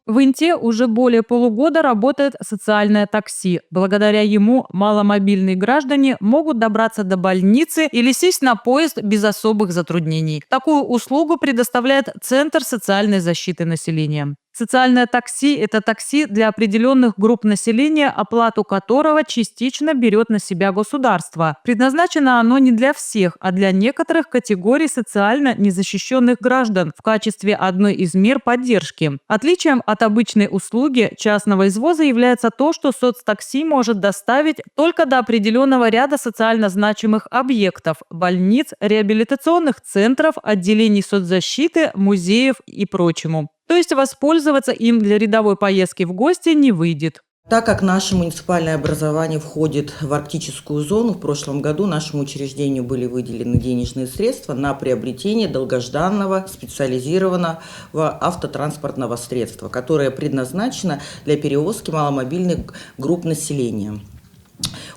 В Инте уже более полугода работает социальное такси. Благодаря ему маломобильные граждане могут добраться до больницы или сесть на поезд без особых затруднений. Такую услугу предоставляет Центр социальной защиты населения. Социальное такси – это такси для определенных групп населения, оплату которого частично берет на себя государство. Предназначено оно не для всех, а для некоторых категорий социально незащищенных граждан в качестве одной из мер поддержки. Отличием от обычной услуги частного извоза является то, что соцтакси может доставить только до определенного ряда социально значимых объектов – больниц, реабилитационных центров, отделений соцзащиты, музеев и прочему. То есть воспользоваться им для рядовой поездки в гости не выйдет. Так как наше муниципальное образование входит в арктическую зону, в прошлом году нашему учреждению были выделены денежные средства на приобретение долгожданного специализированного автотранспортного средства, которое предназначено для перевозки маломобильных групп населения.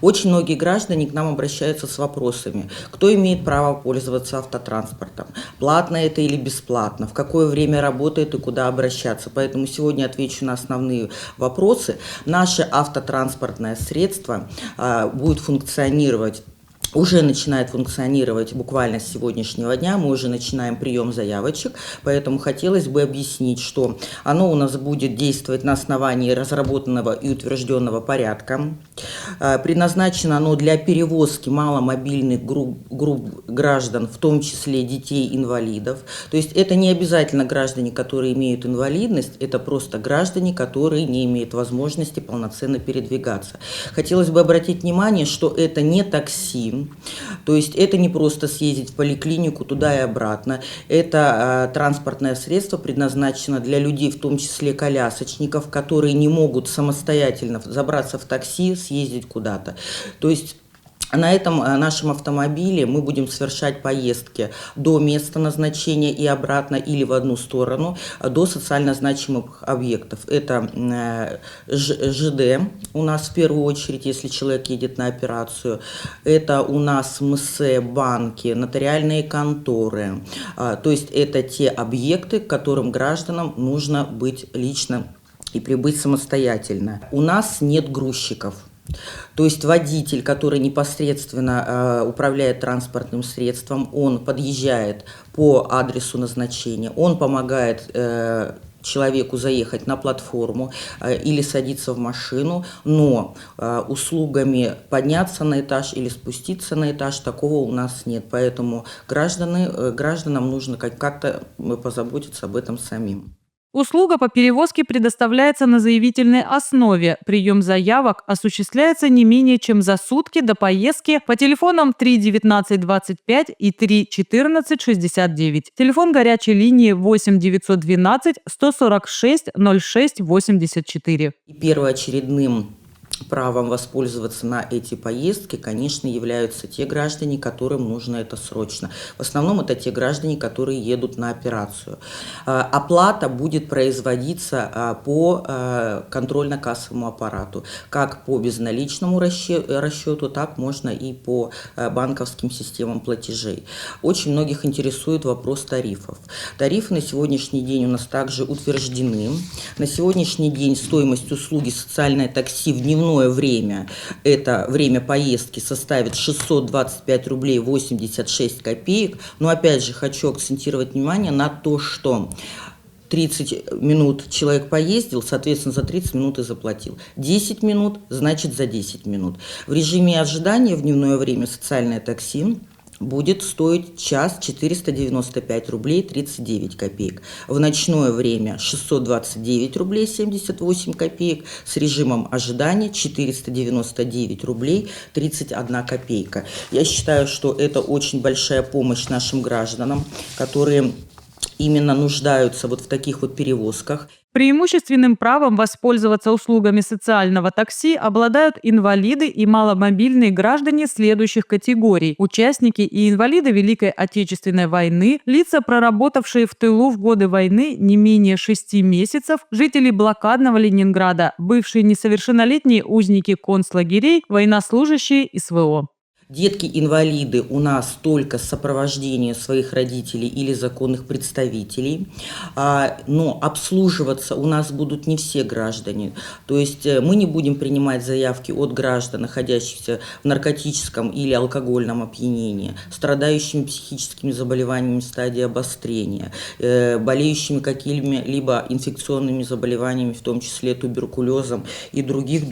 Очень многие граждане к нам обращаются с вопросами, кто имеет право пользоваться автотранспортом, платно это или бесплатно, в какое время работает и куда обращаться. Поэтому сегодня отвечу на основные вопросы. Наше автотранспортное средство будет функционировать. Уже начинает функционировать буквально с сегодняшнего дня, мы уже начинаем прием заявочек, поэтому хотелось бы объяснить, что оно у нас будет действовать на основании разработанного и утвержденного порядка. Предназначено оно для перевозки маломобильных групп граждан, в том числе детей-инвалидов. То есть это не обязательно граждане, которые имеют инвалидность, это просто граждане, которые не имеют возможности полноценно передвигаться. Хотелось бы обратить внимание, что это не такси. То есть это не просто съездить в поликлинику туда и обратно. Это транспортное средство предназначено для людей, в том числе колясочников, которые не могут самостоятельно забраться в такси, съездить куда-то. То есть на этом нашем автомобиле мы будем совершать поездки до места назначения и обратно, или в одну сторону, до социально значимых объектов. Это ЖД у нас в первую очередь, если человек едет на операцию. Это у нас МС, банки, нотариальные конторы. То есть это те объекты, к которым гражданам нужно быть лично и прибыть самостоятельно. У нас нет грузчиков. То есть водитель, который непосредственно управляет транспортным средством, он подъезжает по адресу назначения, он помогает человеку заехать на платформу или садиться в машину, но услугами подняться на этаж или спуститься на этаж такого у нас нет. Поэтому гражданам нужно как-то позаботиться об этом самим. Услуга по перевозке предоставляется на заявительной основе. Прием заявок осуществляется не менее чем за сутки до поездки по телефонам 3 19 25 и 3 14 69. Телефон горячей линии 8 912 146 06 84. И первоочередным правом воспользоваться на эти поездки, конечно, являются те граждане, которым нужно это срочно. В основном это те граждане, которые едут на операцию. Оплата будет производиться по контрольно-кассовому аппарату. Как по безналичному расчету, так можно и по банковским системам платежей. Очень многих интересует вопрос тарифов. Тарифы на сегодняшний день у нас также утверждены. На сегодняшний день стоимость услуги социальное такси в дневное время, это время поездки, составит 625 рублей 86 копеек. Но опять же хочу акцентировать внимание на то, что 30 минут человек поездил, соответственно, за 30 минут и заплатил. 10 минут, значит, за 10 минут. В режиме ожидания в дневное время социальное такси будет стоить час 495 рублей 39 копеек. В ночное время 629 рублей 78 копеек. С режимом ожидания 499 рублей 31 копейка. Я считаю, что это очень большая помощь нашим гражданам, которые именно нуждаются вот в таких вот перевозках. Преимущественным правом воспользоваться услугами социального такси обладают инвалиды и маломобильные граждане следующих категорий: участники и инвалиды Великой Отечественной войны, лица, проработавшие в тылу в годы войны не менее 6 месяцев, жители блокадного Ленинграда, бывшие несовершеннолетние узники концлагерей, военнослужащие СВО. Детки-инвалиды у нас только с сопровождением своих родителей или законных представителей, но обслуживаться у нас будут не все граждане. То есть мы не будем принимать заявки от граждан, находящихся в наркотическом или алкогольном опьянении, страдающими психическими заболеваниями стадии обострения, болеющими какими-либо инфекционными заболеваниями, в том числе туберкулезом и других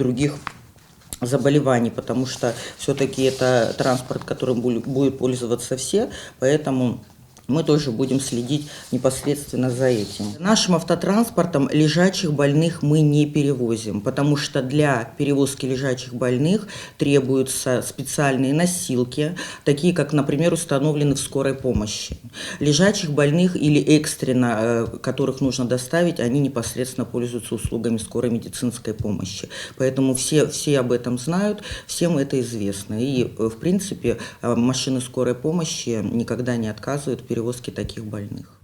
заболеваний, потому что все-таки это транспорт, которым будут пользоваться все, поэтому мы тоже будем следить непосредственно за этим. Нашим автотранспортом лежачих больных мы не перевозим, потому что для перевозки лежачих больных требуются специальные носилки, такие как, например, установлены в скорой помощи. Лежачих больных или экстренно, которых нужно доставить, они непосредственно пользуются услугами скорой медицинской помощи. Поэтому все об этом знают, всем это известно. И, в принципе, машины скорой помощи никогда не отказывают в перевозке таких больных.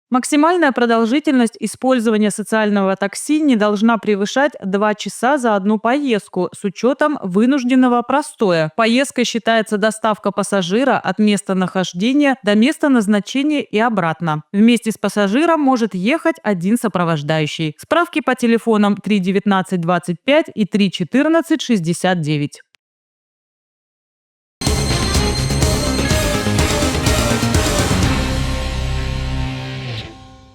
Максимальная продолжительность использования социального такси не должна превышать 2 часа за одну поездку с учетом вынужденного простоя. Поездкой считается доставка пассажира от места нахождения до места назначения и обратно. Вместе с пассажиром может ехать один сопровождающий. Справки по телефонам 3 19 25 и 3 14 69.